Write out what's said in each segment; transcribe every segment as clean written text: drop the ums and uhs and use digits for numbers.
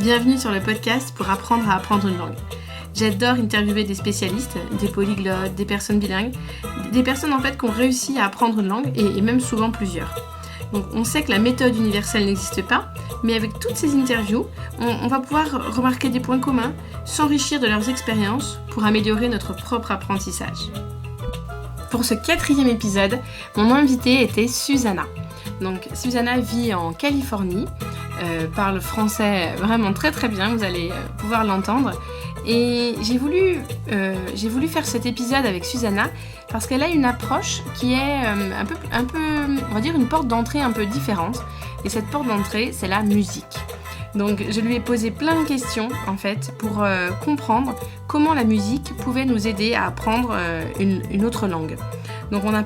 Bienvenue sur le podcast pour apprendre à apprendre une langue. J'adore interviewer des spécialistes, des polyglottes, des personnes bilingues, des personnes en fait qui ont réussi à apprendre une langue et même souvent plusieurs. Donc on sait que la méthode universelle n'existe pas, mais avec toutes ces interviews, on va pouvoir remarquer des points communs, s'enrichir de leurs expériences pour améliorer notre propre apprentissage. Pour ce 4e épisode, mon invitée était Susanna. Donc Susanna vit en Californie, parle français vraiment très très bien, vous allez pouvoir l'entendre. Et j'ai voulu faire cet épisode avec Susanna parce qu'elle a une approche qui est un peu, on va dire une porte d'entrée un peu différente. Et cette porte d'entrée, c'est la musique. Donc je lui ai posé plein de questions en fait pour comprendre comment la musique pouvait nous aider à apprendre une autre langue. Donc on a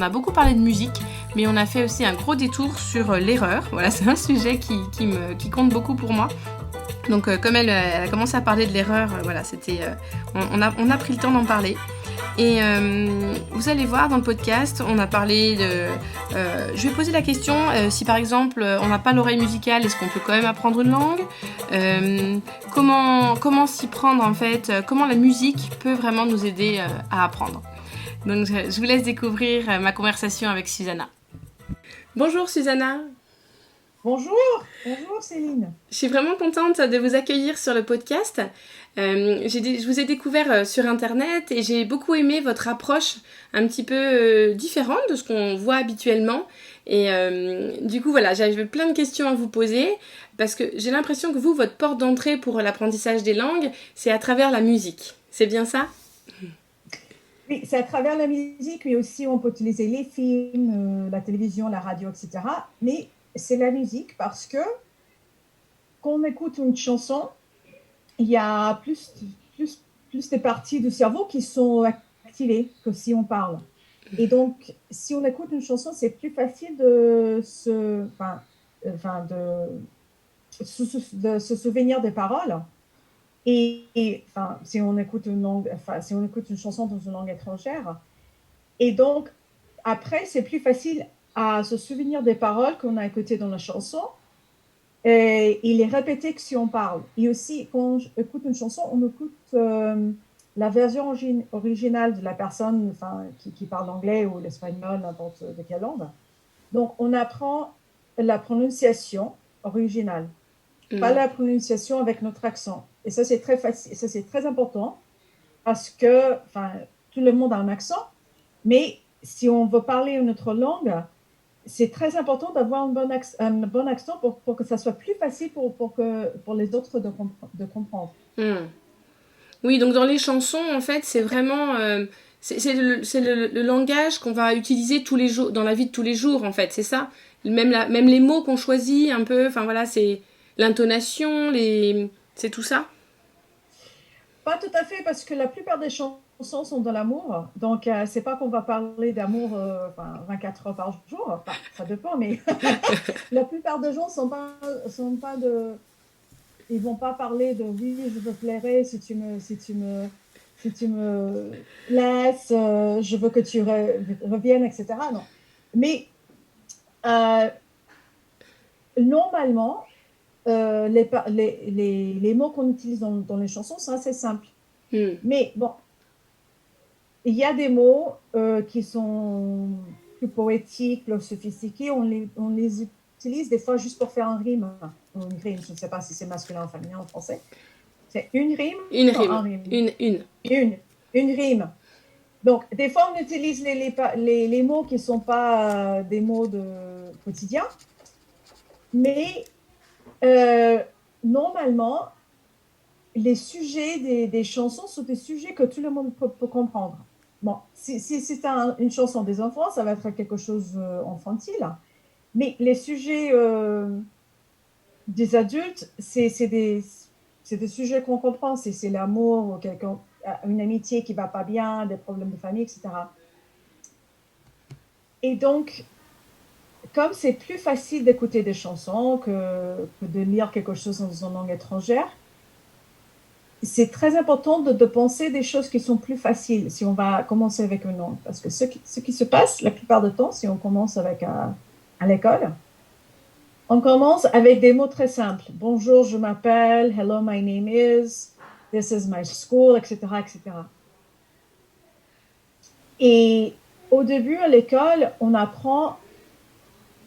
beaucoup parlé de musique, mais on a fait aussi un gros détour sur l'erreur. Voilà, c'est un sujet qui compte beaucoup pour moi. Donc comme elle a commencé à parler de l'erreur, voilà, on a pris le temps d'en parler. Et vous allez voir dans le podcast, on a parlé de... je vais poser la question, si par exemple on n'a pas l'oreille musicale, est-ce qu'on peut quand même apprendre une langue ? Comment s'y prendre en fait ? Comment la musique peut vraiment nous aider à apprendre ? Donc je vous laisse découvrir ma conversation avec Susanna. Bonjour Susanna. Bonjour Céline. Je suis vraiment contente de vous accueillir sur le podcast. Je vous ai découvert sur Internet et j'ai beaucoup aimé votre approche un petit peu différente de ce qu'on voit habituellement. Et du coup, voilà, j'avais plein de questions à vous poser parce que j'ai l'impression que votre porte d'entrée pour l'apprentissage des langues, c'est à travers la musique. C'est bien ça ? Oui, c'est à travers la musique, mais aussi on peut utiliser les films, la télévision, la radio, etc. Mais c'est la musique parce que quand on écoute une chanson, il y a plus des parties du cerveau qui sont activées que si on parle. Et donc, si on écoute une chanson, c'est plus facile de se souvenir des paroles. Et si on écoute une chanson dans une langue étrangère, et donc après c'est plus facile à se souvenir des paroles qu'on a écoutées dans la chanson et les répéter que si on parle. Et aussi quand on écoute une chanson, on écoute la version originale de la personne qui parle anglais ou l'espagnol, n'importe de quelle langue. Donc on apprend la prononciation originale, pas la prononciation avec notre accent. Et ça, c'est très facile, ça, c'est très important parce que tout le monde a un accent, mais si on veut parler une autre langue, c'est très important d'avoir un bon accent pour que ça soit plus facile pour les autres de comprendre. Oui, donc dans les chansons, en fait, c'est vraiment... c'est le langage qu'on va utiliser tous les jours, dans la vie de tous les jours, en fait, c'est ça. Même les mots qu'on choisit, un peu, enfin voilà, c'est l'intonation, c'est tout ça. Pas tout à fait, parce que la plupart des chansons sont de l'amour. Donc, c'est pas qu'on va parler d'amour 24 heures par jour. Enfin, ça dépend, mais la plupart des gens ils vont pas parler de oui, je veux pleurer si tu me laisses, je veux que tu reviennes, etc. Non. Mais normalement, les mots qu'on utilise dans les chansons sont assez simples. Mais bon, il y a des mots qui sont plus poétiques, plus sophistiqués. On les utilise des fois juste pour faire un rime. Une rime, je ne sais pas si c'est masculin ou féminin en français. C'est une rime. Un rime. Une rime. Donc, des fois, on utilise les mots qui ne sont pas des mots de quotidien. Mais normalement, les sujets des chansons sont des sujets que tout le monde peut comprendre. Bon, si c'est une chanson des enfants, ça va être quelque chose infantile. Mais les sujets des adultes, c'est des sujets qu'on comprend. C'est l'amour, une amitié qui ne va pas bien, des problèmes de famille, etc. Et donc, comme c'est plus facile d'écouter des chansons que de lire quelque chose dans une langue étrangère, c'est très important de penser des choses qui sont plus faciles si on va commencer avec une langue. Parce que ce qui se passe la plupart du temps, si on commence à l'école, On commence avec des mots très simples. Bonjour, je m'appelle. Hello, my name is. This is my school, etc., etc. Et au début, à l'école, on apprend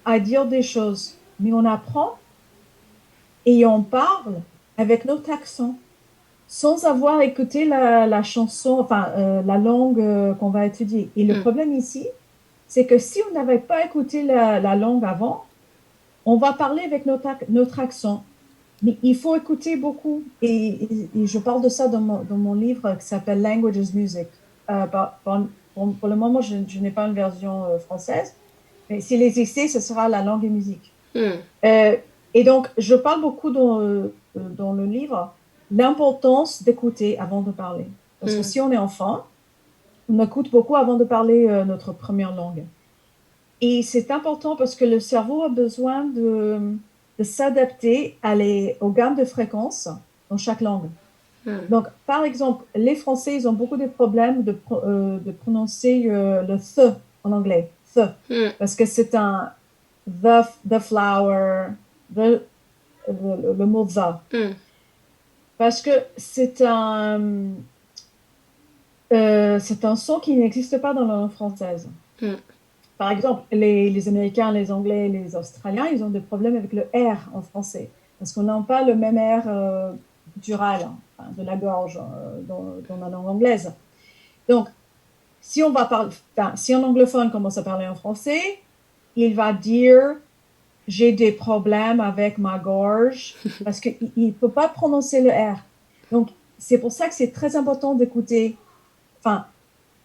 à dire des choses, mais on apprend et on parle avec notre accent, sans avoir écouté la chanson, enfin, la langue qu'on va étudier. Et le Hmm. problème ici, c'est que si on n'avait pas écouté la langue avant, on va parler avec notre accent. Mais il faut écouter beaucoup. Et je parle de ça dans mon livre qui s'appelle Language is Music. Pour le moment, je n'ai pas une version française, mais s'il existait, ce sera la langue et musique. Hmm. Euh, et donc, je parle beaucoup dans le livre l'importance d'écouter avant de parler. Parce que Hmm. si on est enfant, on écoute beaucoup avant de parler notre première langue. Et c'est important parce que le cerveau a besoin de s'adapter aux gammes de fréquences dans chaque langue. Hmm. Donc, par exemple, les Français, ils ont beaucoup de problèmes de prononcer le th en anglais, th, Hmm. parce que c'est un the flower, the, le mot the. Hmm. Parce que c'est un son qui n'existe pas dans la langue française. Hmm. Par exemple, les Américains, les Anglais, les Australiens, ils ont des problèmes avec le R en français, parce qu'on n'a pas le même R guttural, hein, enfin, de la gorge dans la langue anglaise. Donc, si on va parler, enfin, si un anglophone commence à parler en français, il va dire j'ai des problèmes avec ma gorge parce qu'il ne peut pas prononcer le R. Donc, c'est pour ça que c'est très important d'écouter. Enfin,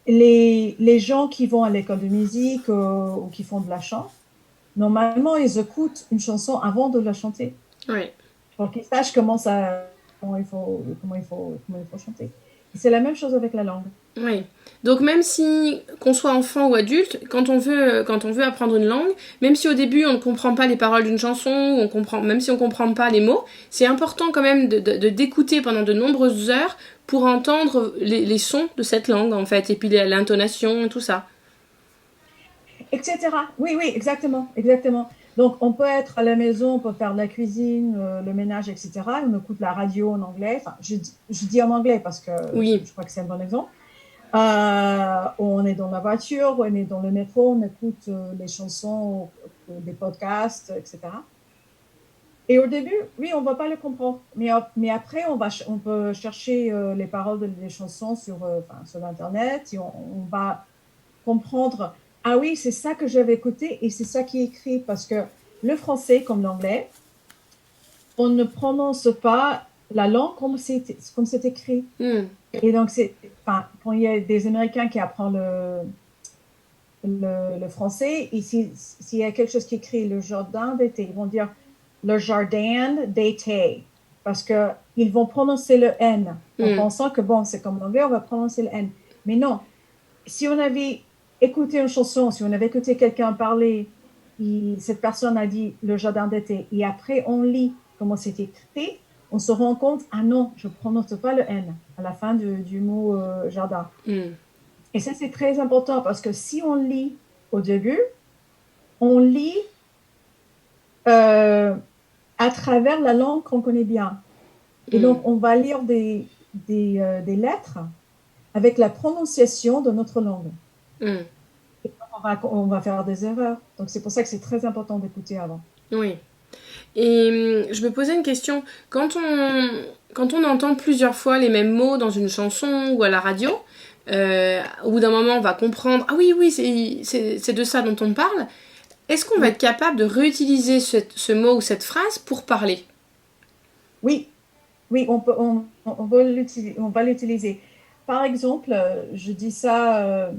les gens qui vont à l'école de musique ou qui font de la chant, normalement, ils écoutent une chanson avant de la chanter Ouais. pour qu'ils sachent comment il faut chanter. Et c'est la même chose avec la langue. Oui. Donc même si qu'on soit enfant ou adulte, quand on veut apprendre une langue, même si au début on ne comprend pas les paroles d'une chanson, ou on comprend, même si on ne comprend pas les mots, c'est important quand même d'écouter pendant de nombreuses heures pour entendre sons de cette langue en fait, et puis l'intonation et tout ça. Etc. Oui, oui, exactement, exactement. Donc, on peut être à la maison, on peut faire de la cuisine, le ménage, etc. On écoute la radio en anglais. Enfin, je dis en anglais parce que Oui. je crois que c'est un bon exemple. On est dans la voiture, on est dans le métro, on écoute les chansons, des podcasts, etc. Et au début, oui, on ne va pas le comprendre. Mais après, on peut chercher les paroles des chansons sur Internet et on va comprendre, ah oui, c'est ça que j'avais écouté et c'est ça qui est écrit. Parce que le français, comme l'anglais, on ne prononce pas la langue comme c'est écrit. Hmm. Et donc, quand il y a des Américains qui apprennent le français, et s'il y a quelque chose qui est écrit le jardin d'été, ils vont dire le jardin d'été. Parce qu'ils vont prononcer le N en Hmm. pensant que, bon, c'est comme l'anglais, on va prononcer le N. Mais non, si on avait écouté une chanson, si on avait écouté quelqu'un parler, cette personne a dit le jardin d'été, et après on lit comment c'est écrit, on se rend compte, ah non, je ne prononce pas le N à la fin du mot jardin. Hmm. Et ça, c'est très important parce que si on lit au début, on lit euh, à travers la langue qu'on connaît bien. Et Hmm. donc, on va lire des lettres avec la prononciation de notre langue. Hmm. On va faire des erreurs. Donc, c'est pour ça que c'est très important d'écouter avant. Oui. Et je me posais une question. Quand on entend plusieurs fois les mêmes mots dans une chanson ou à la radio, au bout d'un moment, on va comprendre, ah oui, oui, c'est de ça dont on parle. Est-ce qu'on va être Oui, capable de réutiliser ce mot ou cette phrase pour parler? oui, oui, on va l'utiliser. Par exemple, je dis ça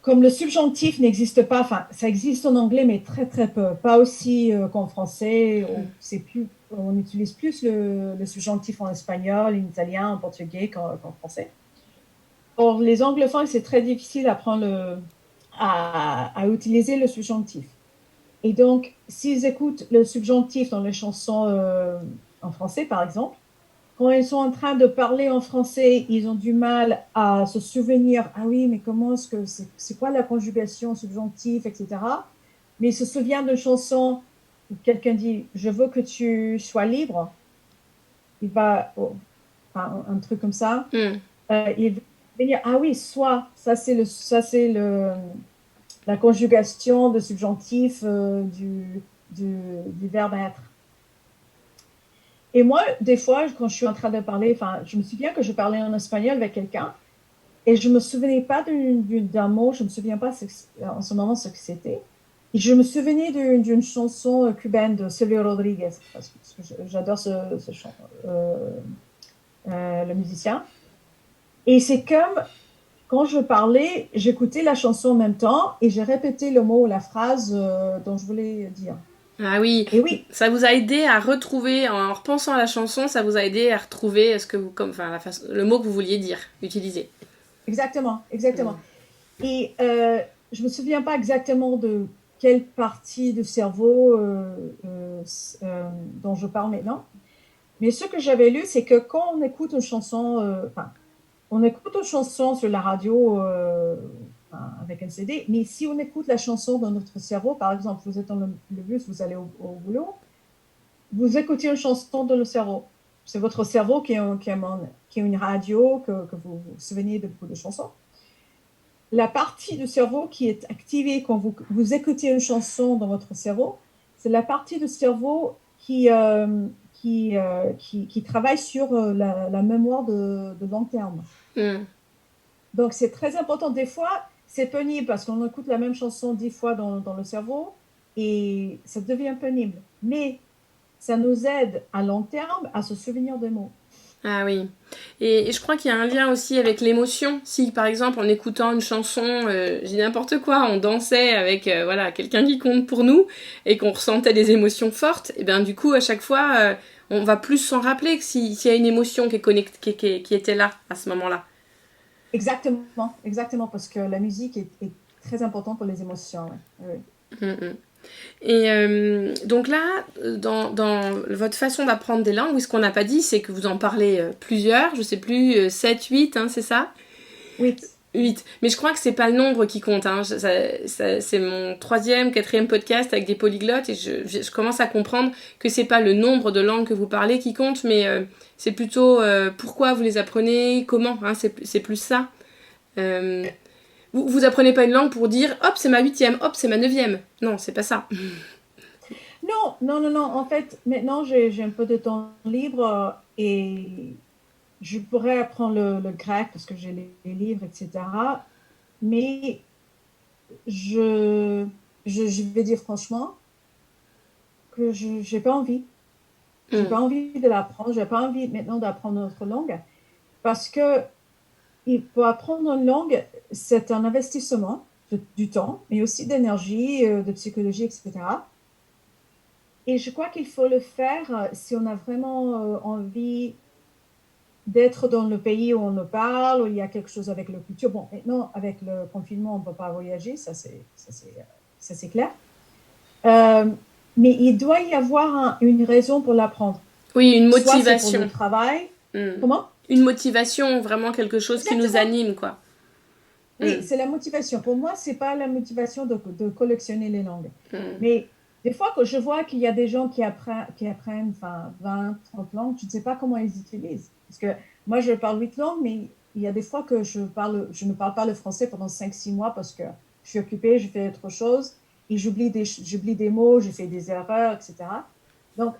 comme le subjonctif n'existe pas, enfin, ça existe en anglais, mais très, très peu. Pas aussi qu'en français. On utilise plus le subjonctif en espagnol, en italien, en portugais qu'en français. Pour les anglophones, c'est très difficile à utiliser le subjonctif. Et donc, s'ils écoutent le subjonctif dans les chansons en français, par exemple, quand ils sont en train de parler en français, ils ont du mal à se souvenir, ah oui, mais comment est-ce que c'est quoi la conjugation subjonctif, etc. Mais ils se souviennent d'une chanson, quelqu'un dit, je veux que tu sois libre, il va, enfin, un truc comme ça, il va venir, ah oui, soit, la conjugation de subjonctif du verbe être. Et moi, des fois, quand je suis en train de parler, enfin, je me souviens que je parlais en espagnol avec quelqu'un et je ne me souvenais pas d'un mot, je ne me souviens pas en ce moment ce que c'était. Et je me souvenais d'une chanson cubaine de Silvio Rodriguez, parce que j'adore le musicien. Et c'est comme quand je parlais, j'écoutais la chanson en même temps et j'ai répété le mot ou la phrase dont je voulais dire. Ah oui, Et oui, ça vous a aidé à retrouver, en repensant à la chanson, ça vous a aidé à retrouver ce que vous, comme, enfin, le mot que vous vouliez dire, utiliser. exactement, exactement. Et je ne me souviens pas exactement de quelle partie du cerveau dont je parle maintenant. Mais ce que j'avais lu, c'est que quand on écoute une chanson, on écoute une chanson sur la radio avec un CD, mais si on écoute la chanson dans notre cerveau, par exemple, vous êtes dans le bus, vous allez au boulot, vous écoutez une chanson dans le cerveau. C'est votre cerveau qui est une radio que vous vous souvenez de beaucoup de chansons. La partie du cerveau qui est activée quand vous écoutez une chanson dans votre cerveau, c'est la partie du cerveau qui travaille sur la mémoire de long terme. Donc, c'est très important. Des fois, c'est pénible parce qu'on écoute la même chanson 10 fois dans le cerveau et ça devient pénible. Mais ça nous aide à long terme à se souvenir des mots. Ah oui. Et je crois qu'il y a un lien aussi avec l'émotion. Si, par exemple, en écoutant une chanson, j'ai n'importe quoi, on dansait avec voilà, quelqu'un qui compte pour nous et qu'on ressentait des émotions fortes, et bien du coup, à chaque fois, on va plus s'en rappeler que s'il y a une émotion qui était là à ce moment-là. Exactement, exactement, parce que la musique est très importante pour les émotions. Ouais. Oui. Et donc là, dans votre façon d'apprendre des langues, oui, ce qu'on n'a pas dit, c'est que vous en parlez plusieurs, je sais plus, 7, 8, hein, c'est ça? 8. 8. Mais je crois que c'est pas le nombre qui compte. Hein. C'est mon 3e, 4e podcast avec des polyglottes et je commence à comprendre que c'est pas le nombre de langues que vous parlez qui compte, mais c'est plutôt pourquoi vous les apprenez, comment. Hein, c'est plus ça. Vous apprenez pas une langue pour dire hop, c'est ma 8e, hop, c'est ma 9e. Non, c'est pas ça. Non. En fait, maintenant, j'ai un peu de temps libre et je pourrais apprendre le grec parce que j'ai les livres, etc. Mais je vais dire franchement que je n'ai pas envie. J'ai pas envie de l'apprendre. J'ai pas envie maintenant d'apprendre notre langue parce que pour apprendre une langue, c'est un investissement du temps, mais aussi d'énergie, de psychologie, etc. Et je crois qu'il faut le faire si on a vraiment envie d'être dans le pays où on le parle, où il y a quelque chose avec la culture. Bon, maintenant, avec le confinement, on ne peut pas voyager, ça c'est clair. Mais il doit y avoir une raison pour l'apprendre. Oui, une motivation. Soit c'est pour le travail. Comment? Une motivation, vraiment quelque chose Exactement. qui nous anime, quoi. Oui, c'est la motivation. Pour moi, c'est pas la motivation de collectionner les langues. Mais des fois, quand je vois qu'il y a des gens qui apprennent enfin, 20, 30 langues, je ne sais pas comment ils utilisent. Parce que moi, je parle 8 langues, mais il y a des fois que je ne parle pas le français pendant 5-6 mois parce que je suis occupée, je fais autre chose et j'oublie des mots, je fais des erreurs, etc. Donc,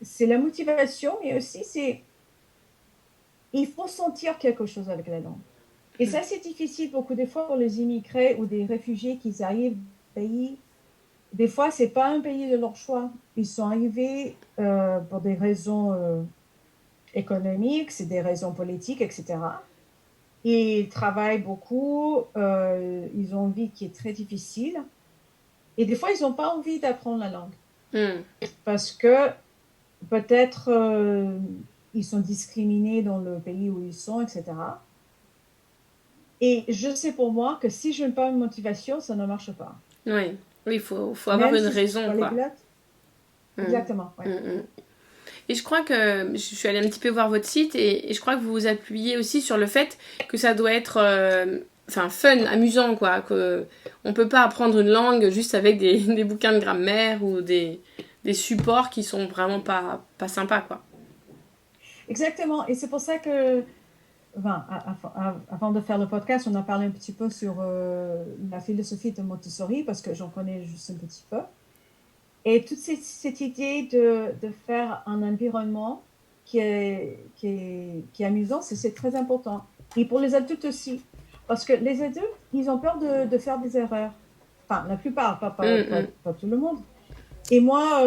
c'est la motivation, mais aussi il faut sentir quelque chose avec la langue. Et ça, c'est difficile beaucoup des fois pour les immigrés ou des réfugiés qui arrivent au pays. Des fois, ce n'est pas un pays de leur choix. Ils sont arrivés pour des raisons économiques, c'est des raisons politiques, etc. Et ils travaillent beaucoup, ils ont une vie qui est très difficile. Et des fois, ils n'ont pas envie d'apprendre la langue. Parce que peut-être ils sont discriminés dans le pays où ils sont, etc. Et je sais pour moi que si je n'ai pas une motivation, ça ne marche pas. Oui, il faut avoir une raison, quoi. Exactement. Ouais. Et je crois que je suis allée un petit peu voir votre site et je crois que vous vous appuyez aussi sur le fait que ça doit être enfin fun, amusant quoi. Que on peut pas apprendre une langue juste avec des bouquins de grammaire ou des supports qui sont vraiment pas sympas quoi. Exactement. Et c'est pour ça que, enfin, avant de faire le podcast, on a parlé un petit peu sur la philosophie de Montessori, parce que j'en connais juste un petit peu. Et toute cette idée de faire un environnement qui est amusant, c'est très important. Et pour les adultes aussi. Parce que les adultes, ils ont peur de faire des erreurs. Enfin, la plupart, Mm, pas tout le monde. Et moi,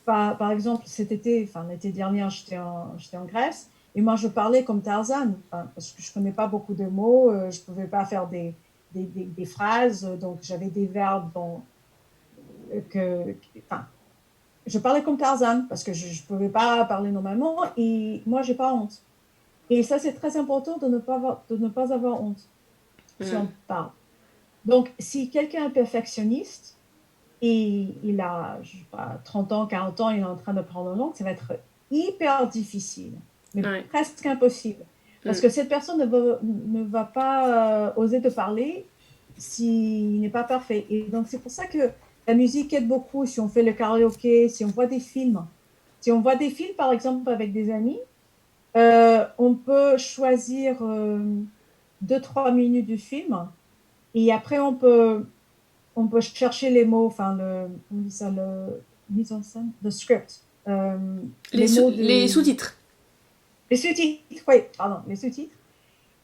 par exemple, cet été, enfin l'été dernier, j'étais en Grèce. Et moi, je parlais comme Tarzan, enfin, parce que je ne connais pas beaucoup de mots. Je ne pouvais pas faire des phrases. Donc, j'avais des verbes enfin, je parlais comme Tarzan parce que je ne pouvais pas parler normalement et moi, j'ai pas honte. Et ça, c'est très important de ne pas avoir honte si mm, on parle. Donc, si quelqu'un est perfectionniste et il a, je sais pas, 30 ans, 40 ans, il est en train de prendre une langue, ça va être hyper difficile, mais ouais. presque impossible. Parce Mm, que cette personne ne va pas oser de parler s'il n'est pas parfait. Et donc, c'est pour ça que la musique aide beaucoup si on fait le karaoké, si on voit des films. Si on voit des films, par exemple, avec des amis, on peut choisir 2, 3 minutes du film et après on peut chercher les mots, enfin, on dit ça, le mise en scène, le script, les mots les sous-titres. les sous-titres, oui, pardon, les sous-titres.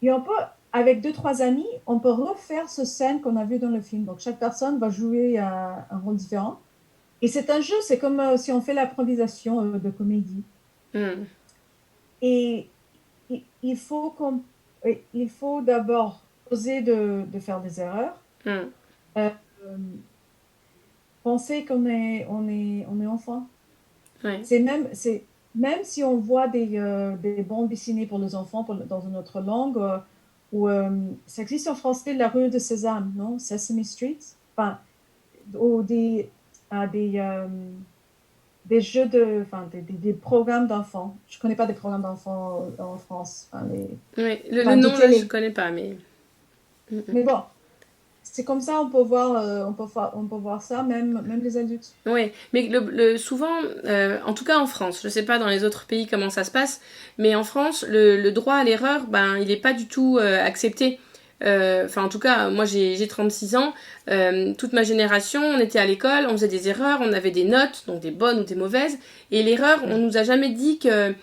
Et on peut, avec 2, 3 amis, on peut refaire ce scène qu'on a vu dans le film. Donc, chaque personne va jouer un rôle différent. Et c'est un jeu, c'est comme si on fait l'improvisation de comédie. Mm, Et il faut d'abord oser de faire des erreurs. mm, Euh, penser on est enfant. ouais. Même si on voit des bandes dessinées pour les enfants dans une autre langue, ou ça existe en français, La rue de Sésame, non? Sesame Street. Enfin, ou des jeux enfin, des programmes d'enfants. Je ne connais pas des programmes d'enfants en France, Ouais. Le enfin, de nom là je télé. connais pas mais. Mm, mm. Mais bon, c'est comme ça, on peut voir ça, même les adultes. Oui, mais souvent, en tout cas en France, je sais pas dans les autres pays comment ça se passe, mais en France, le droit à l'erreur, ben, il n'est pas du tout accepté. Enfin, en tout cas, moi j'ai 36 ans, toute ma génération, on était à l'école, on faisait des erreurs, on avait des notes, donc des bonnes ou des mauvaises, et l'erreur, on Oui. nous a jamais dit que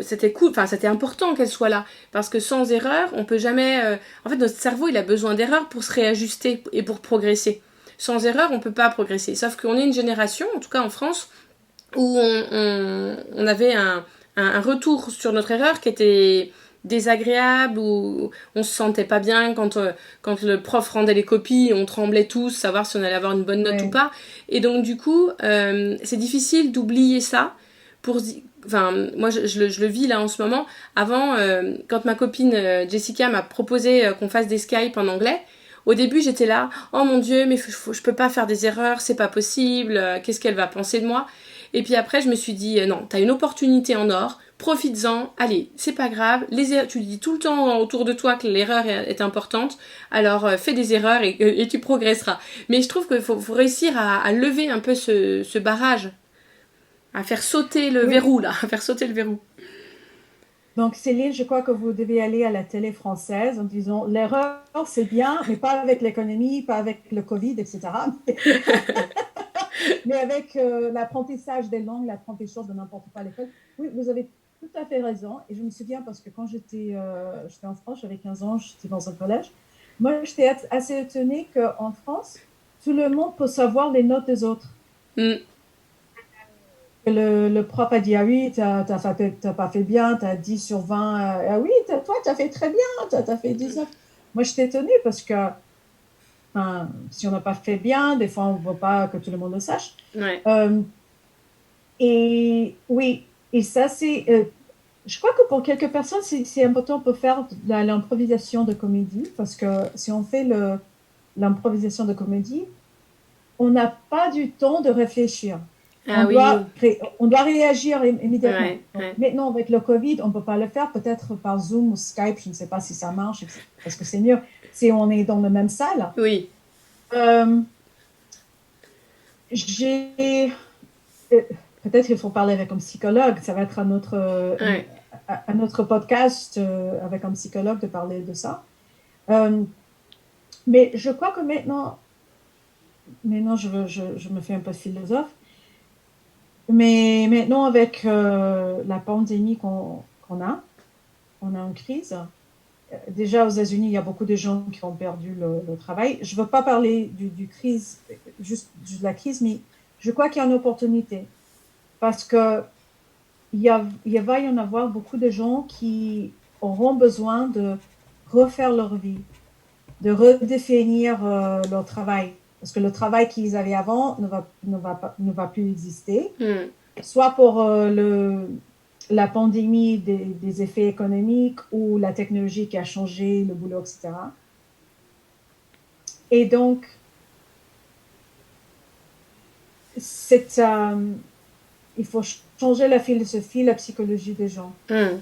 c'était cool, enfin c'était important qu'elle soit là, parce que sans erreur, on peut jamais... En fait, notre cerveau, il a besoin d'erreurs pour se réajuster et pour progresser. Sans erreur, on peut pas progresser. Sauf qu'on est une génération, en tout cas en France, où on avait un retour sur notre erreur qui était désagréable, où on se sentait pas bien quand le prof rendait les copies, on tremblait tous, savoir si on allait avoir une bonne note ou Oui. pas. Et donc du coup, c'est difficile d'oublier ça. Enfin, moi je le vis là en ce moment. Avant, quand ma copine Jessica m'a proposé qu'on fasse des Skype en anglais, au début, j'étais là, oh mon Dieu, mais je peux pas faire des erreurs, c'est pas possible, qu'est-ce qu'elle va penser de moi? Et puis après, je me suis dit, non, t'as une opportunité en or, profites-en, allez, c'est pas grave, tu dis tout le temps autour de toi que l'erreur est importante, alors fais des erreurs et tu progresseras. Mais je trouve qu'il faut réussir à lever un peu ce barrage, à faire sauter le Oui. verrou, là, à faire sauter le verrou. Donc, Céline, je crois que vous devez aller à la télé française en disant l'erreur, c'est bien, mais pas avec l'économie, pas avec le Covid, etc. Mais avec l'apprentissage des langues, l'apprentissage de n'importe quoi à l'école. Oui, vous avez tout à fait raison. Et je me souviens parce que quand j'étais en France, j'avais 15 ans, j'étais dans un collège. Moi, j'étais assez étonnée qu'en France, tout le monde peut savoir les notes des autres. Mm, Le prof a dit, ah oui, t'as pas fait bien, tu as 10 sur 20. Ah oui, toi, tu as fait très bien, tu as fait 19. Moi, j'étais étonnée parce que enfin, si on n'a pas fait bien, des fois, on ne veut pas que tout le monde le sache. ouais. Euh, et oui, et ça, je crois que pour quelques personnes, c'est important de faire de l'improvisation de comédie parce que si on fait l'improvisation de comédie, on n'a pas du temps de réfléchir. Ah oui. On doit réagir immédiatement. Ouais, Donc, ouais. maintenant, avec le Covid, on ne peut pas le faire, peut-être par Zoom ou Skype, je ne sais pas si ça marche, parce que c'est mieux si on est dans la même salle. Oui. Euh, j'ai, euh, Peut-être qu'il faut parler avec un psychologue, ça va être Ouais. un autre podcast avec un psychologue de parler de ça. Euh, mais je crois que maintenant je me fais un peu philosophe, mais maintenant avec la pandémie qu'on a, on a une crise. Déjà aux États-Unis, il y a beaucoup de gens qui ont perdu le travail. Je ne veux pas parler du crise, juste de la crise, mais je crois qu'il y a une opportunité parce que il va y en avoir beaucoup de gens qui auront besoin de refaire leur vie, de redéfinir leur travail. Parce que le travail qu'ils avaient avant ne va plus exister, Hmm. soit pour la pandémie des effets économiques ou la technologie qui a changé le boulot, etc. Et donc, c'est, il faut changer la philosophie, la psychologie des gens Hmm.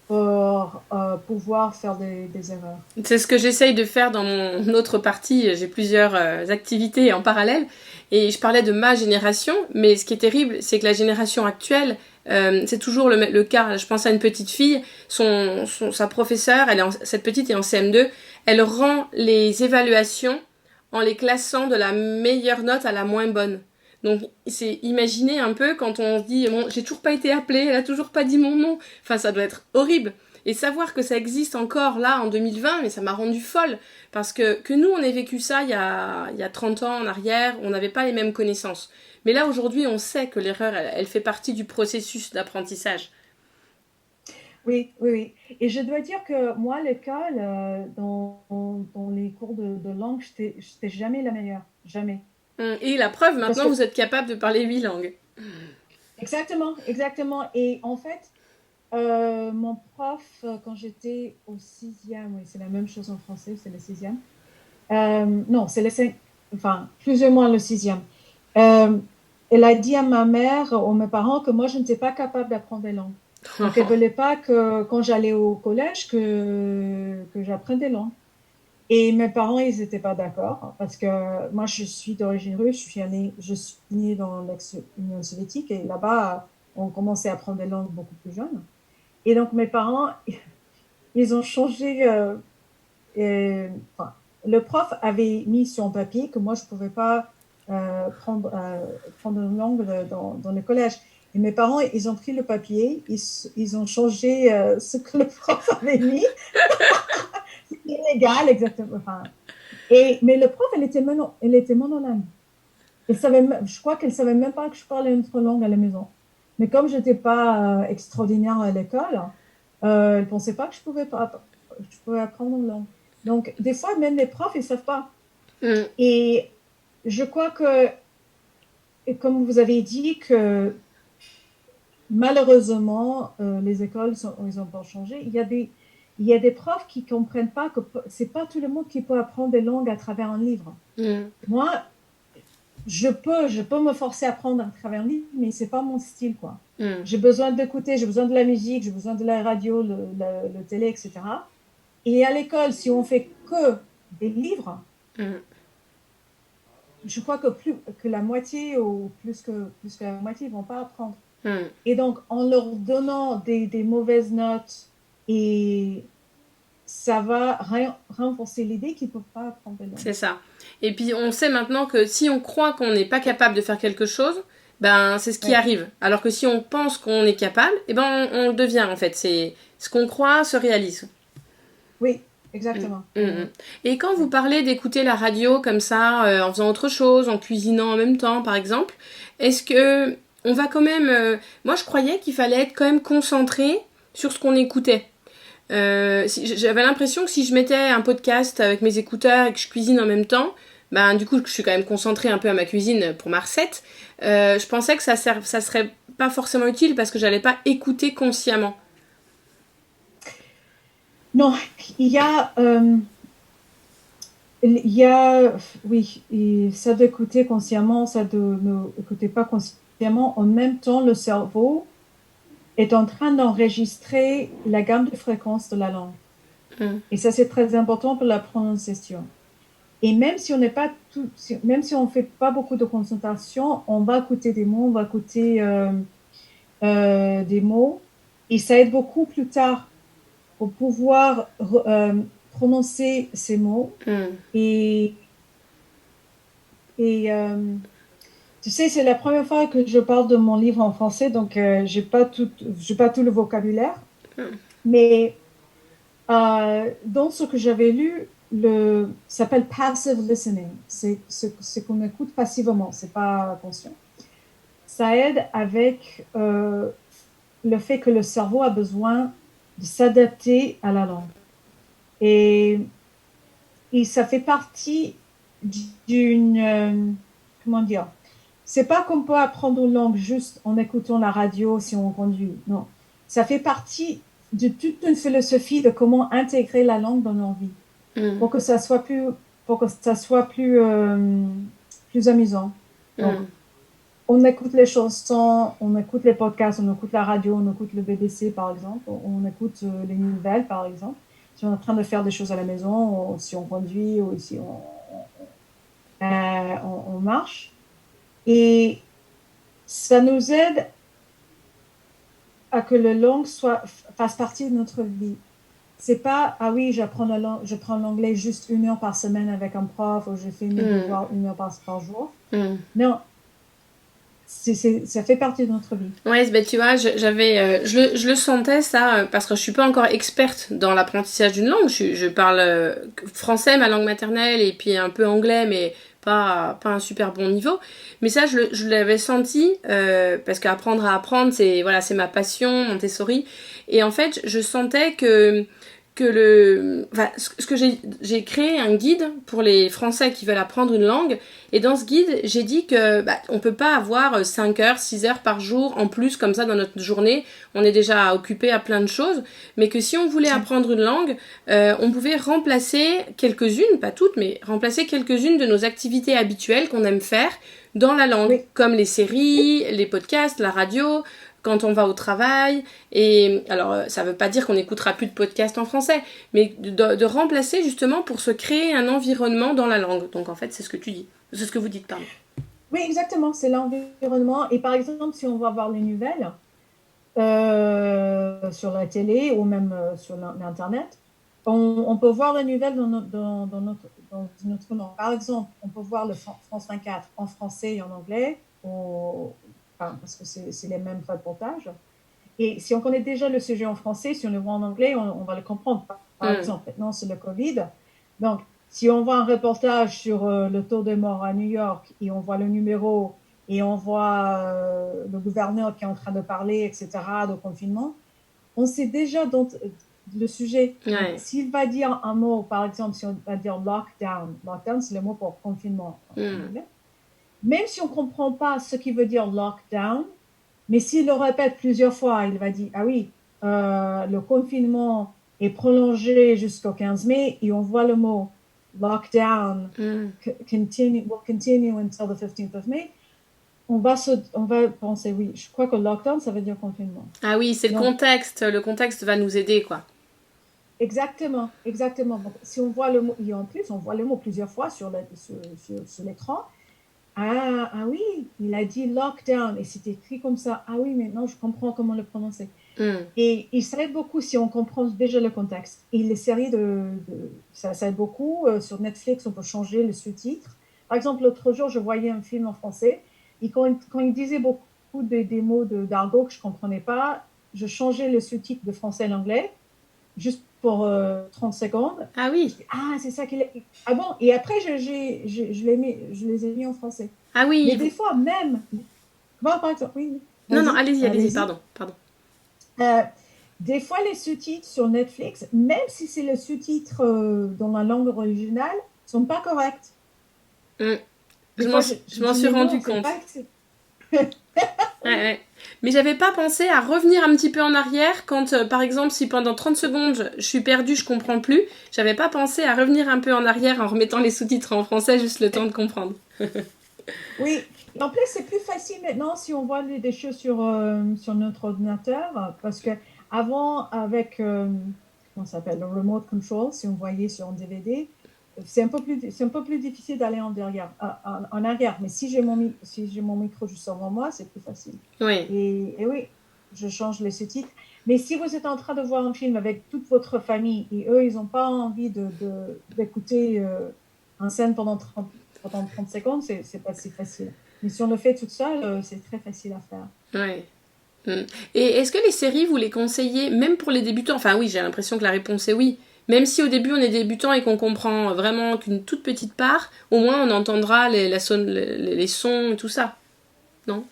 pour pouvoir faire des erreurs. C'est ce que j'essaye de faire dans mon autre partie. J'ai plusieurs activités en parallèle. Et je parlais de ma génération, mais ce qui est terrible, c'est que la génération actuelle, c'est toujours le cas. Je pense à une petite fille, sa professeure, cette petite est en CM2, elle rend les évaluations en les classant de la meilleure note à la moins bonne. Donc, c'est imaginer un peu quand on se dit, bon, j'ai toujours pas été appelée, elle a toujours pas dit mon nom. Enfin, ça doit être horrible. Et savoir que ça existe encore là en 2020, mais ça m'a rendue folle. Parce que nous, on a vécu ça il y a 30 ans en arrière, on n'avait pas les mêmes connaissances. Mais là, aujourd'hui, on sait que l'erreur, elle fait partie du processus d'apprentissage. Oui, oui, oui. Et je dois dire que moi, à l'école, dans les cours de langue, je n'étais jamais la meilleure. Jamais. Et la preuve, Parce maintenant, que, vous êtes capable de parler 8 langues. exactement, exactement. Et en fait, mon prof, quand j'étais au sixième, oui, c'est la même chose en français, c'est le sixième. Non, c'est le cinq, enfin, plus ou moins le sixième. Euh, Elle a dit à ma mère ou à mes parents que moi, je n'étais pas capable d'apprendre des langues. Donc, elle ne voulait pas que quand j'allais au collège, que j'apprenne des langues. Et mes parents, ils n'étaient pas d'accord parce que moi, je suis d'origine russe, je suis née dans l'ex-Union soviétique et là-bas, on commençait à apprendre des langues beaucoup plus jeunes. Et donc, mes parents, ils ont changé. Enfin, le prof avait mis sur un papier que moi, je ne pouvais pas prendre une langue dans le collège. Et mes parents, ils ont pris le papier, ils ont changé ce que le prof avait mis. C'est illégal, exactement. Enfin, mais le prof, elle était monolingue. Je crois qu'elle ne savait même pas que je parlais une autre langue à la maison. Mais comme je n'étais pas extraordinaire à l'école, elle ne pensait pas que je pouvais apprendre une langue. Donc, des fois, même les profs, ils ne savent pas. Mm. Et je crois que, et comme vous avez dit, que malheureusement, les écoles, ils ont pas changé. Il y a des profs qui ne comprennent pas que ce n'est pas tout le monde qui peut apprendre des langues à travers un livre. Mm. Moi, je peux me forcer à apprendre à travers un livre, mais c'est pas mon style, quoi. Mm. J'ai besoin d'écouter, j'ai besoin de la musique, j'ai besoin de la radio, le télé, etc. Et à l'école, si on fait que des livres, Mm. je crois que plus que la moitié ou plus que la moitié ne vont pas apprendre. Mm. Et donc, en leur donnant des mauvaises notes, et ça va renforcer l'idée qu'ils ne peuvent pas apprendre des langues. C'est ça. Et puis on sait maintenant que si on croit qu'on n'est pas capable de faire quelque chose, ben c'est ce qui Ouais. arrive. Alors que si on pense qu'on est capable, eh ben on le devient en fait. C'est ce qu'on croit se réalise. Oui, Mm, exactement. mm, mm. Et quand vous Ouais. parlez d'écouter la radio comme ça, en faisant autre chose, en cuisinant en même temps, par exemple, est-ce que on va quand même... moi, je croyais qu'il fallait être quand même concentré sur ce qu'on écoutait. J'avais l'impression que si je mettais un podcast avec mes écouteurs et que je cuisine en même temps, ben du coup, je suis quand même concentrée un peu à ma cuisine pour ma recette. Je pensais que ça serait pas forcément utile parce que j'allais pas écouter consciemment. Non, il y a, Il y a, oui, et ça doit écouter consciemment, ça ne écouter pas consciemment. En même temps, le cerveau est en train d'enregistrer la gamme de fréquences de la langue. Mm. Et ça, c'est très important pour la prononciation. Et même si on n'est pas tout, même si on fait pas beaucoup de concentration, on va écouter des mots, on va écouter des mots, et ça aide beaucoup plus tard pour pouvoir prononcer ces mots. Mm. Et, et tu sais, c'est la première fois que je parle de mon livre en français, donc j'ai pas tout le vocabulaire, Mm. mais dans ce que j'avais lu, ça s'appelle passive listening. C'est ce qu'on écoute passivement, c'est pas conscient. Ça aide avec le fait que le cerveau a besoin de s'adapter à la langue. Et, et ça fait partie d'une, comment dire, c'est pas qu'on peut apprendre une langue juste en écoutant la radio si on conduit. Non, ça fait partie de toute une philosophie de comment intégrer la langue dans nos vies Mm. pour que ça soit plus amusant. Donc, Mm. on écoute les chansons, on écoute les podcasts, on écoute la radio, on écoute le BBC par exemple, on écoute les nouvelles par exemple. Si on est en train de faire des choses à la maison, ou si on conduit, ou si on marche. Et ça nous aide à que la langue fasse partie de notre vie. C'est pas, ah oui, j'apprends la langue, je prends l'anglais juste 1 heure par semaine avec un prof, ou je fais mes Mm. devoirs 1 heure par jour. Mm. Non, ça fait partie de notre vie. Ouais, ben, tu vois, je le sentais ça, parce que je suis pas encore experte dans l'apprentissage d'une langue. Je parle français, ma langue maternelle, et puis un peu anglais, mais pas un super bon niveau. Mais ça, je l'avais senti, parce qu'apprendre à apprendre, c'est voilà, c'est ma passion, Montessori. Et en fait, je sentais enfin, ce que j'ai créé un guide pour les Français qui veulent apprendre une langue, et dans ce guide j'ai dit que on peut pas avoir 5 heures, 6 heures par jour en plus comme ça dans notre journée, on est déjà occupé à plein de choses, mais que si on voulait apprendre une langue, on pouvait remplacer quelques-unes, pas toutes, mais remplacer quelques-unes de nos activités habituelles qu'on aime faire dans la langue, Oui, comme les séries, les podcasts, la radio, quand on va au travail. Et alors, ça veut pas dire qu'on n'écoutera plus de podcasts en français, mais de remplacer justement pour se créer un environnement dans la langue. Donc en fait, c'est ce que tu dis. C'est ce que vous dites, pardon. oui, exactement, c'est l'environnement. Et par exemple, si on va voir les nouvelles sur la télé ou même sur l'Internet, on peut voir les nouvelles dans notre langue. Par exemple, on peut voir le France 24 en français et en anglais, parce que c'est les mêmes reportages. Et si on connaît déjà le sujet en français, si on le voit en anglais, on va le comprendre. Par exemple, maintenant, c'est le Covid. Donc, si on voit un reportage sur le taux de mort à New York et on voit le numéro et on voit le gouverneur qui est en train de parler, etc., de confinement, on sait déjà le sujet. Donc, Ouais. s'il va dire un mot, par exemple, si on va dire lockdown, c'est le mot pour confinement en anglais. Même si on ne comprend pas ce qui veut dire lockdown, mais s'il le répète plusieurs fois, il va dire, ah oui, le confinement est prolongé jusqu'au 15 mai et on voit le mot lockdown will continue until the 15th of May. On va penser, oui, je crois que lockdown, ça veut dire confinement. Ah oui, c'est Donc, le contexte va nous aider, quoi. exactement, exactement. Donc, si on voit le mot, et en plus, on voit le mot plusieurs fois sur l'écran. Ah oui, il a dit lockdown et c'est écrit comme ça. Ah oui, maintenant je comprends comment le prononcer. Et ça aide beaucoup si on comprend déjà le contexte. Et les séries, ça aide beaucoup. Sur Netflix, on peut changer le sous-titre. Par exemple, l'autre jour, je voyais un film en français et quand il disait beaucoup des mots d'argot que je ne comprenais pas, je changeais le sous-titre de français à l'anglais juste pour 30 secondes. Ah oui. Ah, c'est ça qu'il a. Ah bon, et après, je les ai mis en français. Ah oui. Mais des fois, même. Par exemple, oui. Non, allez-y, pardon. Des fois, les sous-titres sur Netflix, même si c'est le sous-titre dans la langue originale, ne sont pas corrects. Je m'en suis rendu compte. Ouais. Mais j'avais pas pensé à revenir un petit peu en arrière quand, par exemple, si pendant 30 secondes je suis perdue, je comprends plus, j'avais pas pensé à revenir un peu en arrière en remettant les sous-titres en français, juste le temps de comprendre. Oui, en plus, c'est plus facile maintenant si on voit des choses sur notre ordinateur, parce que avant, avec, comment ça s'appelle, le remote control, si on voyait sur un DVD, c'est un peu plus difficile d'aller en arrière. Mais si j'ai mon micro juste devant moi, c'est plus facile. Oui, Et oui, je change les sous-titres. Mais si vous êtes en train de voir un film avec toute votre famille et eux, ils n'ont pas envie d'écouter un scène pendant 30 secondes, c'est pas si facile. Mais si on le fait toute seule, c'est très facile à faire. oui. Mm. Et est-ce que les séries, vous les conseillez, même pour les débutants? Enfin oui, j'ai l'impression que la réponse est oui. Même si au début on est débutant et qu'on comprend vraiment qu'une toute petite part, au moins on entendra les sons et tout ça, non?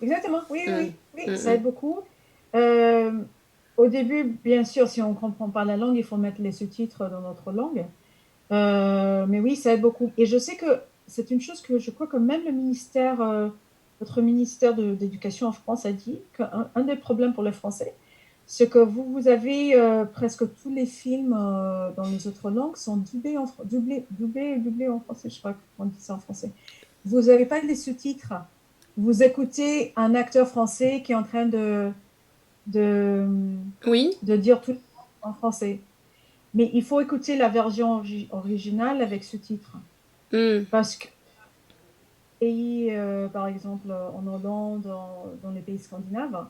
Exactement, oui, Mm. oui, oui, Mm, ça mm. aide beaucoup. Euh, Au début, bien sûr, si on ne comprend pas la langue, il faut mettre les sous-titres dans notre langue. Mais oui, ça aide beaucoup. Et je sais que c'est une chose que je crois que même votre ministère d'éducation en France a dit qu'un des problèmes pour les Français, c'est que vous avez presque tous les films dans les autres langues sont doublés en français, je crois qu'on dit ça en français. Vous n'avez pas les sous-titres. Vous écoutez un acteur français qui est en train de, Oui. de dire tout en français. Mais il faut écouter la version originale avec sous-titres. Mm. Parce que pays, par exemple, en Hollande, dans les pays scandinaves,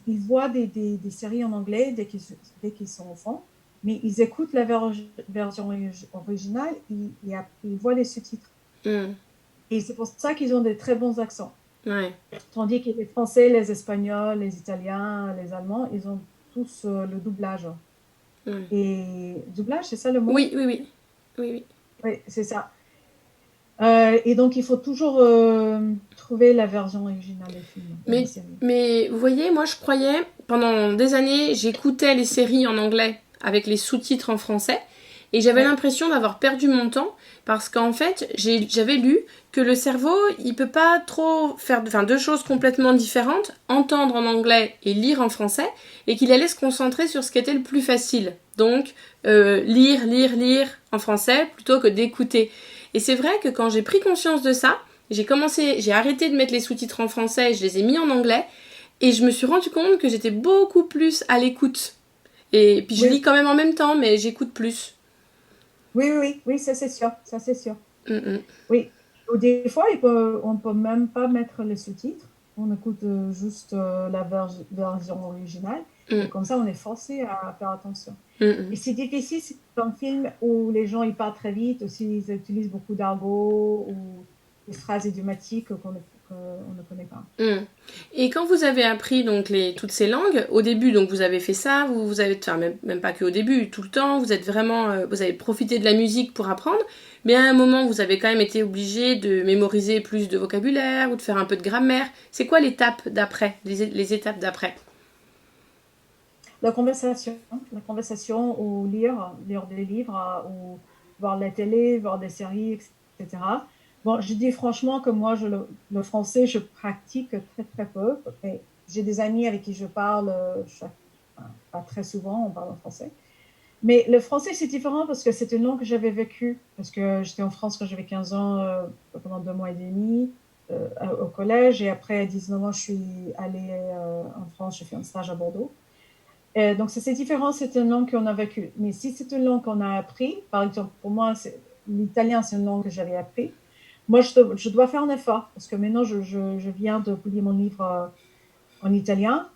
ils voient des séries en anglais dès qu'ils sont enfants, mais ils écoutent la version originale et ils voient les sous-titres. Mm. Et c'est pour ça qu'ils ont des très bons accents. Ouais. Tandis que les Français, les Espagnols, les Italiens, les Allemands, ils ont tous le doublage. Mm. Et doublage, c'est ça le mot? Oui, oui, oui. Oui, oui. Oui, c'est ça. Et donc, il faut toujours trouver la version originale des films, des Mais, séries. mais vous voyez, moi je croyais, pendant des années, j'écoutais les séries en anglais avec les sous-titres en français. Et j'avais Oui, l'impression d'avoir perdu mon temps parce qu'en fait, j'avais lu que le cerveau, il peut pas trop faire deux choses complètement différentes, entendre en anglais et lire en français, et qu'il allait se concentrer sur ce qui était le plus facile. Donc, lire en français plutôt que d'écouter. Et c'est vrai que quand j'ai pris conscience de ça, j'ai arrêté de mettre les sous-titres en français, je les ai mis en anglais, et je me suis rendu compte que j'étais beaucoup plus à l'écoute. Et puis je lis oui, quand même en même temps, mais j'écoute plus. oui, ça c'est sûr, ça c'est sûr. Mm, Oui, ou des fois, on peut même pas mettre les sous-titres. On écoute juste la version originale. Et mm, comme ça, on est forcé à faire attention. mm, Et mm, c'est difficile, c'est un film où les gens ils parlent très vite, aussi ils utilisent beaucoup d'argot ou des phrases idiomatiques qu'on ne connaît pas. mm. Et quand vous avez appris donc toutes ces langues, au début donc vous avez fait ça, vous avez, enfin même pas que au début, tout le temps, vous êtes vraiment, vous avez profité de la musique pour apprendre, mais à un moment vous avez quand même été obligé de mémoriser plus de vocabulaire ou de faire un peu de grammaire. C'est quoi l'étape d'après, les étapes d'après? La conversation ou lire des livres ou voir la télé, voir des séries, etc. Bon, je dis franchement que moi, le français, je pratique très, très peu. Et j'ai des amis avec qui je parle enfin, pas très souvent, on parle en français. Mais le français, c'est différent parce que c'est une langue que j'avais vécue. Parce que j'étais en France quand j'avais 15 ans, pendant 2 mois et demi, au collège. Et après, à 19 ans, je suis allée en France, j'ai fait un stage à Bordeaux. Donc, c'est différent, c'est une langue qu'on a vécue. Mais si c'est une langue qu'on a appris, par exemple, pour moi, l'italien, c'est une langue que j'avais appris. Moi, je dois faire un effort parce que maintenant, je viens de publier mon livre en italien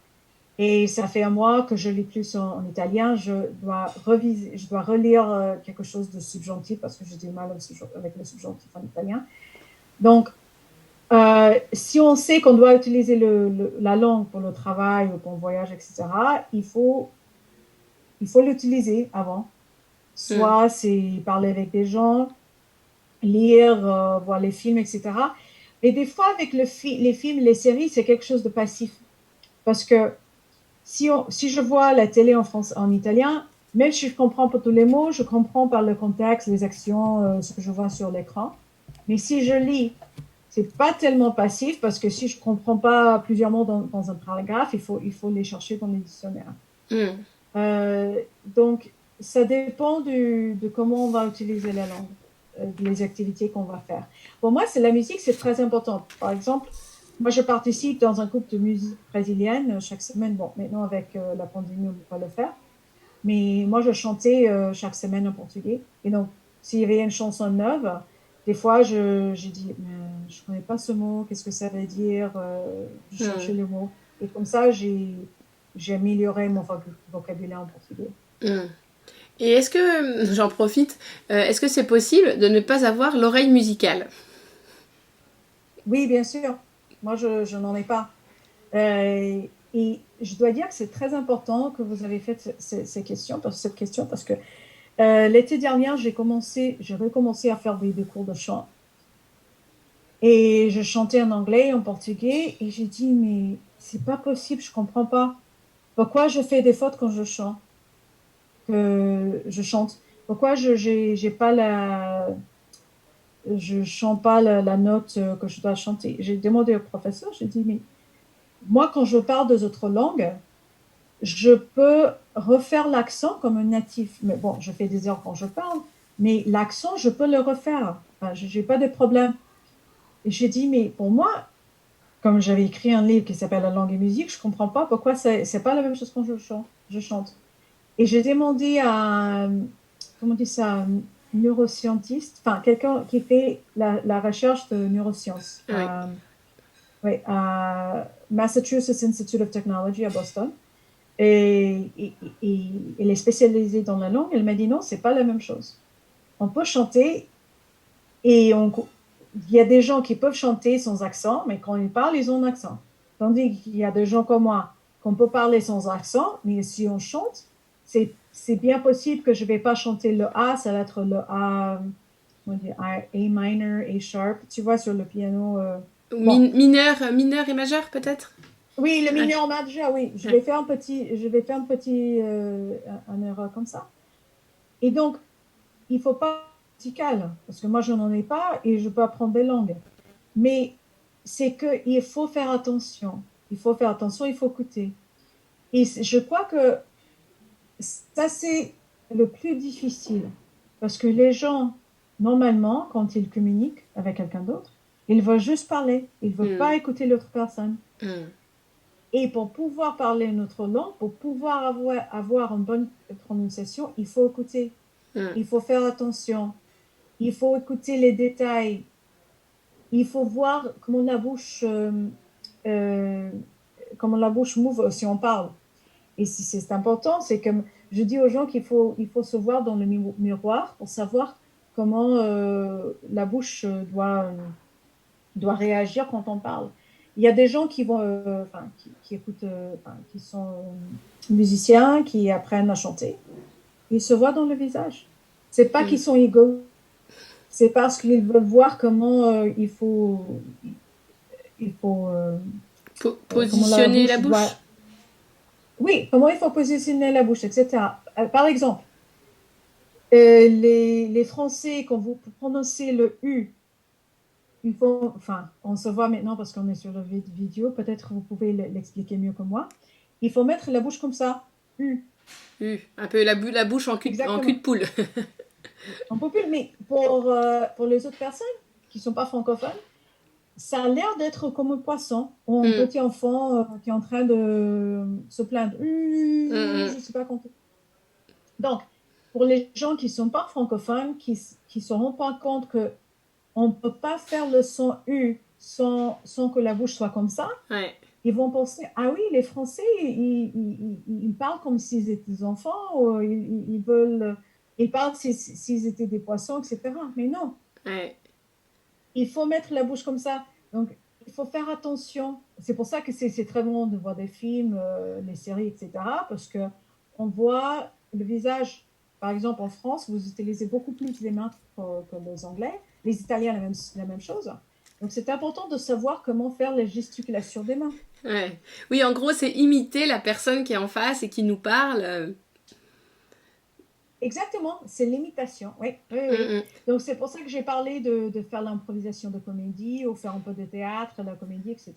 et ça fait un mois que je lis plus en italien. Je dois relire quelque chose de subjonctif parce que j'ai du mal avec le subjonctif en italien. Donc, si on sait qu'on doit utiliser la langue pour le travail ou pour le voyage, etc., il faut l'utiliser avant. Mm, Soit c'est parler avec des gens, lire, voir les films, etc. Et des fois, avec les films, les séries, c'est quelque chose de passif. Parce que si je vois la télé en italien, même si je comprends pas tous les mots, je comprends par le contexte, les actions, ce que je vois sur l'écran. Mais c'est pas tellement passif parce que si je comprends pas plusieurs mots dans un paragraphe, il faut les chercher dans les dictionnaires. Mm. Donc, ça dépend de comment on va utiliser la langue, les activités qu'on va faire. Pour moi, c'est la musique, c'est très important. Par exemple, moi, je participe dans un groupe de musique brésilienne chaque semaine. Bon, maintenant, avec la pandémie, on ne peut pas le faire. Mais moi, je chantais chaque semaine en portugais. Et donc, s'il y avait une chanson neuve, des fois, j'ai dit, mais je ne connais pas ce mot, qu'est-ce que ça veut dire? Je cherchais Mm. le mot. Et comme ça, j'ai amélioré mon vocabulaire en portugais. Mm. Et est-ce que, j'en profite, est-ce que c'est possible de ne pas avoir l'oreille musicale? Oui, bien sûr. Moi, je n'en ai pas. Et je dois dire que c'est très important que vous avez fait cette question parce que l'été dernier, j'ai recommencé à faire des cours de chant. Et je chantais en anglais, en portugais, et j'ai dit, mais c'est pas possible, je comprends pas. Pourquoi je fais des fautes quand que je chante? Pourquoi j'ai pas je chante pas la note que je dois chanter? J'ai demandé au professeur, j'ai dit, mais moi, quand je parle des autres langues, je peux refaire l'accent comme un natif. Mais bon, je fais des erreurs quand je parle, mais l'accent, je peux le refaire. Enfin, j'ai pas de problème. Et j'ai dit, mais pour moi, comme j'avais écrit un livre qui s'appelle La langue et musique, je comprends pas pourquoi c'est pas la même chose quand je chante. Et j'ai demandé à, comment on dit ça, un neuroscientiste, enfin, quelqu'un qui fait la recherche de neurosciences, Oui. ouais, à Massachusetts Institute of Technology à Boston. Et elle est spécialisée dans la langue. Elle m'a dit non, c'est pas la même chose. On peut chanter et il y a des gens qui peuvent chanter sans accent, mais quand ils parlent, ils ont un accent. Tandis qu'il y a des gens comme moi qu'on peut parler sans accent, mais si on chante, c'est bien possible que je ne vais pas chanter le A, ça va être le A, comment dire, A minor, A sharp, tu vois, sur le piano. Ou Bon, mineur et majeur peut-être. oui, le Ouais. mineur majeur, oui, Ouais. je vais faire un erreur comme ça. Et donc, il ne faut pas être musical, parce que moi, je n'en ai pas et je peux apprendre des langues. Mais c'est qu'il faut faire attention. Il faut faire attention, il faut écouter. Et je crois que ça, c'est le plus difficile. Parce que les gens, normalement, quand ils communiquent avec quelqu'un d'autre, ils veulent juste parler. Ils ne veulent pas Mm. écouter l'autre personne. Mm. Et pour pouvoir parler notre langue, pour pouvoir avoir une bonne prononciation, il faut écouter. Mm. Il faut faire attention. Il faut écouter les détails. Il faut voir euh, comment la bouche m'ouvre si on parle. Et si c'est important, c'est comme je dis aux gens il faut se voir dans le miroir pour savoir comment la bouche doit réagir quand on parle. Il y a des gens qui vont, enfin, qui écoutent, enfin, qui sont musiciens, qui apprennent à chanter. Ils se voient dans le visage. C'est pas qu'ils Mm. sont égaux, c'est parce qu'ils veulent voir comment il faut comment la Positionner la bouche bouche. doit. Oui, comment il faut positionner la bouche, etc. Par exemple, les Français, quand vous prononcez le U, il faut, enfin, on se voit maintenant parce qu'on est sur le vidéo, peut-être vous pouvez l'expliquer mieux que moi. Il faut mettre la bouche comme ça, U, Un peu la bouche en cul de exactement. poule. On peut plus, mais pour les autres personnes qui ne sont pas francophones, ça a l'air d'être comme un poisson ou un Mm. petit enfant qui est en train de se plaindre. Mm. Je ne sais pas quand. Donc, pour les gens qui ne sont pas francophones, qui ne se rendent pas compte qu'on ne peut pas faire le son U sans que la bouche soit comme ça, Ouais. ils vont penser, ah oui, les Français, ils parlent comme s'ils étaient des enfants, ou ils parlent s'ils étaient des poissons, etc. Mais non, Ouais. il faut mettre la bouche comme ça. Donc, il faut faire attention. C'est pour ça que c'est très bon de voir des films, les séries, etc. Parce que on voit le visage. Par exemple, en France, vous utilisez beaucoup plus les mains que les Anglais. Les Italiens, la même chose. Donc, c'est important de savoir comment faire les gesticulations des mains. Ouais. Oui, en gros, c'est imiter la personne qui est en face et qui nous parle. exactement, c'est l'imitation. Oui, oui, Mm, oui. mm. Donc, c'est pour ça que j'ai parlé de faire l'improvisation de comédie ou faire un peu de théâtre, la comédie, etc.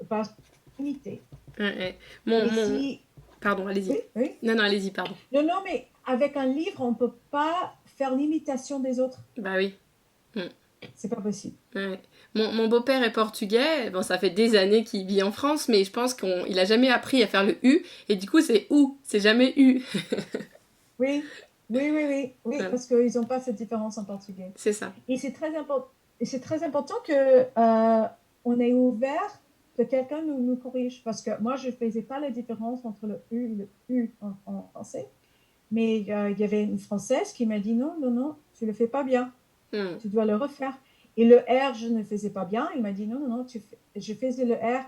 Pas imiter. Ouais, ouais. Mon, Et mon... si, Pardon, allez-y. oui, oui. Non, non, allez-y, pardon. Non, non, mais avec un livre, on ne peut pas faire l'imitation des autres. Bah oui. Mm. C'est pas possible. Ouais. Mon beau-père est portugais, bon ça fait des années qu'il vit en France, mais je pense qu'il a jamais appris à faire le U, et du coup c'est OU, c'est jamais U. Oui, oui, oui, oui, oui, Ouais, parce qu'ils n'ont pas cette différence en portugais. c'est ça. Et c'est très important que on ait ouvert que quelqu'un nous corrige, parce que moi, je ne faisais pas la différence entre le U et le U en français. Mais il y avait une Française qui m'a dit non, non, non, tu ne le fais pas bien, Mm. tu dois le refaire. Et le R, je ne le faisais pas bien. Il m'a dit non, non, non, je faisais le R,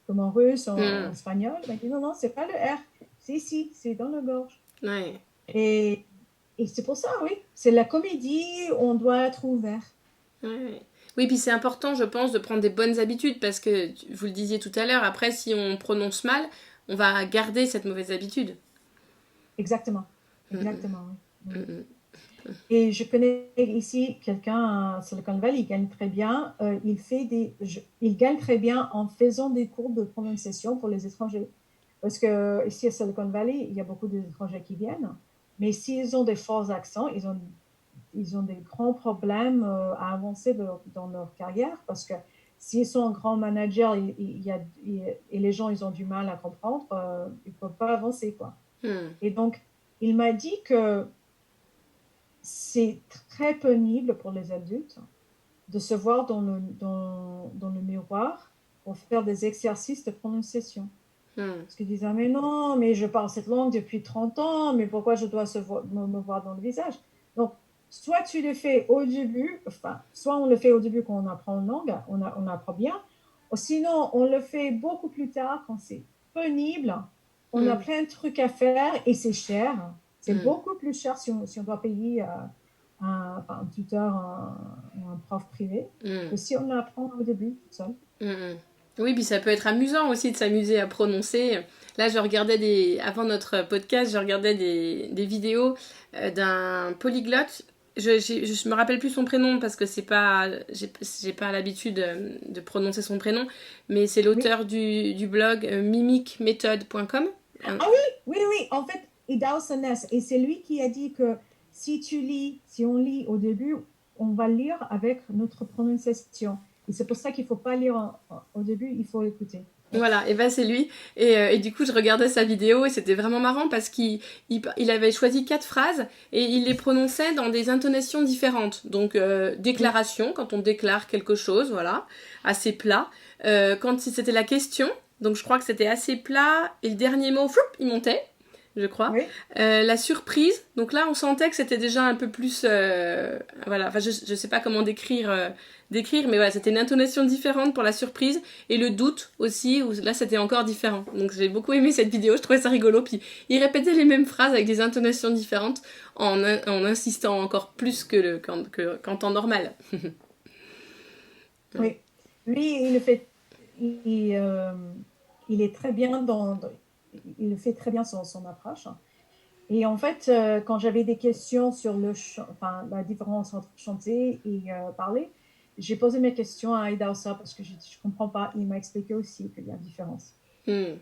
comme en russe, en Mm. espagnol. Il m'a dit non, non, c'est pas le R, c'est ici, c'est dans la gorge. Ouais. Et, et c'est pour ça, oui, c'est la comédie, on doit être ouvert. Ouais. Oui, puis c'est important, je pense, de prendre des bonnes habitudes, parce que, vous le disiez tout à l'heure, après si on prononce mal, on va garder cette mauvaise habitude. Exactement, Mm, exactement, oui. mm, Oui. mm, Et je connais ici quelqu'un à Silicon Valley, il gagne très bien. Il gagne très bien en faisant des cours de prononciation pour les étrangers. Parce que ici à Silicon Valley, il y a beaucoup d'étrangers qui viennent. Mais s'ils ont des forts accents, ils ont des grands problèmes à avancer dans leur carrière. Parce que s'ils sont un grand manager et les gens ils ont du mal à comprendre, ils ne peuvent pas avancer, quoi. mm. Et donc, il m'a dit que c'est très pénible pour les adultes de se voir dans le miroir pour faire des exercices de prononciation. Mm. Parce qu'ils disent, ah, mais non, mais je parle cette langue depuis 30 ans, mais pourquoi je dois me voir dans le visage? Donc, soit tu le fais au début, enfin, soit on le fait au début quand on apprend une langue, on apprend bien, ou sinon on le fait beaucoup plus tard quand c'est pénible, on a Mm. plein de trucs à faire et c'est cher. C'est Mm. beaucoup plus cher si on doit payer un tuteur, un prof privé, Mm. que si on apprend au début tout seul. Mm, mm. Oui, puis ça peut être amusant aussi de s'amuser à prononcer. Là, avant notre podcast, je regardais des vidéos d'un polyglotte. Je me rappelle plus son prénom parce que j'ai pas l'habitude de prononcer son prénom, mais c'est Oui. l'auteur du blog mimicmethod.com. Ah oui, oui, oui. En fait, Idao Ness. Et c'est lui qui a dit que si on lit au début, on va lire avec notre prononciation. Et c'est pour ça qu'il ne faut pas lire au début, il faut écouter. Oui, Voilà, et ben c'est lui. Et du coup, je regardais sa vidéo et c'était vraiment marrant parce qu'il avait choisi 4 phrases et il les prononçait dans des intonations différentes. Donc, oui, déclaration, quand on déclare quelque chose, voilà, assez plat. Quand c'était la question, donc je crois que c'était assez plat et le dernier mot, floup, il montait, je crois. oui, La surprise, donc là, on sentait que c'était déjà un peu plus... voilà, enfin, je sais pas comment décrire, mais voilà, c'était une intonation différente pour la surprise et le doute aussi, où là c'était encore différent. Donc j'ai beaucoup aimé cette vidéo, je trouvais ça rigolo. Puis il répétait les mêmes phrases avec des intonations différentes en insistant encore plus qu'en temps normal. oui. Lui, il est très bien il fait très bien son approche. Et en fait, quand j'avais des questions sur enfin, la différence entre chanter et parler, j'ai posé mes questions à Aïda Ossa parce que je ne comprends pas. Il m'a expliqué aussi qu'il y a une différence. Hmm,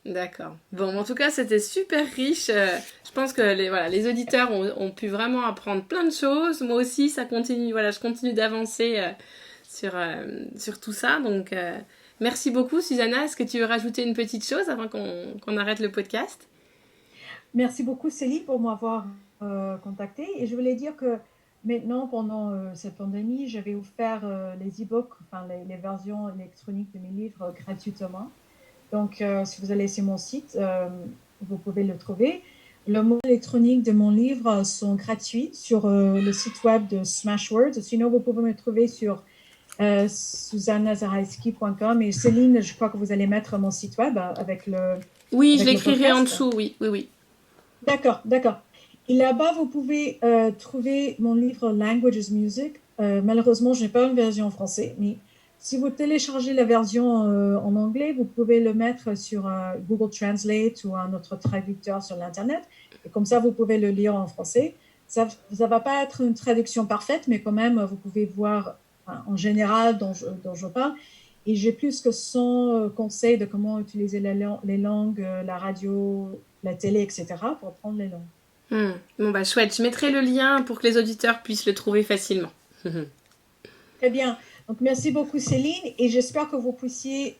d'accord. Bon, en tout cas, c'était super riche. Je pense que voilà, les auditeurs ont pu vraiment apprendre plein de choses. Moi aussi, ça continue. Voilà, je continue d'avancer sur tout ça. Donc, merci beaucoup, Susanna. Est-ce que tu veux rajouter une petite chose avant qu'on arrête le podcast? Merci beaucoup, Céline, pour m'avoir contacté. Et je voulais dire que maintenant, pendant cette pandémie, j'avais offert les e-books, enfin les versions électroniques de mes livres gratuitement. Donc, si vous allez sur mon site, vous pouvez le trouver. Le mot électronique de mon livre sont gratuits sur le site web de Smashwords. Sinon, vous pouvez me trouver sur suzannazaraïski.com. Et Céline, je crois que vous allez mettre mon site web Oui, je avec le l'écrirai en podcast. dessous. Oui, oui, oui. D'accord, d'accord. Et là-bas, vous pouvez trouver mon livre Languages Music. Malheureusement, je n'ai pas une version en français, mais Si vous téléchargez la version en anglais, vous pouvez le mettre sur Google Translate ou un autre traducteur sur l'Internet. Et comme ça, vous pouvez le lire en français. Ça ne va pas être une traduction parfaite, mais quand même, vous pouvez voir en général dont je parle. Et j'ai plus que 100 conseils de comment utiliser les langues, la radio, la télé, etc. pour apprendre les langues. Bon, bah chouette. Je mettrai le lien pour que les auditeurs puissent le trouver facilement. Très bien. Donc, merci beaucoup, Céline. Et j'espère que vous puissiez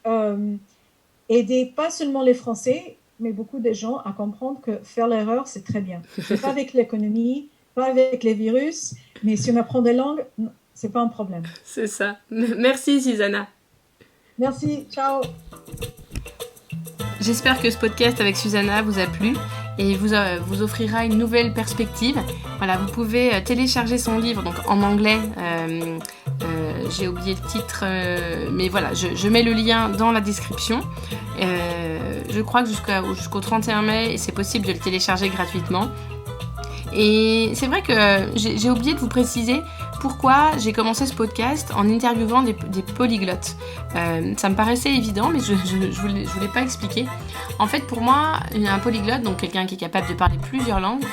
aider pas seulement les Français, mais beaucoup de gens à comprendre que faire l'erreur, c'est très bien. Pas avec l'économie, pas avec les virus, mais si on apprend des langues, c'est pas un problème. C'est ça. Merci, Susanna. Merci. Ciao. J'espère que ce podcast avec Susanna vous a plu et vous offrira une nouvelle perspective. Voilà, vous pouvez télécharger son livre donc en anglais. J'ai oublié le titre, mais voilà, je mets le lien dans la description. Je crois que jusqu'au 31 mai, c'est possible de le télécharger gratuitement. Et c'est vrai que j'ai oublié de vous préciser pourquoi j'ai commencé ce podcast en interviewant des polyglottes. Ça me paraissait évident, mais je voulais pas expliquer. En fait, pour moi, un polyglotte, donc quelqu'un qui est capable de parler plusieurs langues,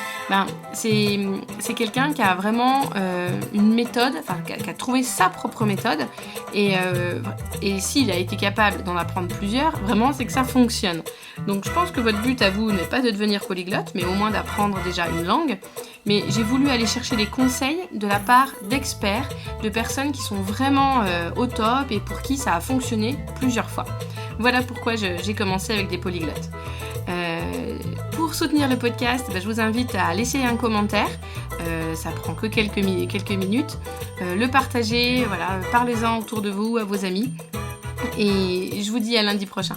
c'est quelqu'un qui a vraiment une méthode, enfin qui a trouvé sa propre méthode. Et s'il a été capable d'en apprendre plusieurs, vraiment, c'est que ça fonctionne. Donc je pense que votre but à vous n'est pas de devenir polyglotte, mais au moins d'apprendre déjà une langue. Mais j'ai voulu aller chercher des conseils de la part d'experts, de personnes qui sont vraiment au top et pour qui ça a fonctionné plusieurs fois. Voilà pourquoi j'ai commencé avec des polyglottes. Pour soutenir le podcast, je vous invite à laisser un commentaire. Ça prend que quelques minutes. Le partager, voilà, parlez-en autour de vous, à vos amis. Et je vous dis à lundi prochain.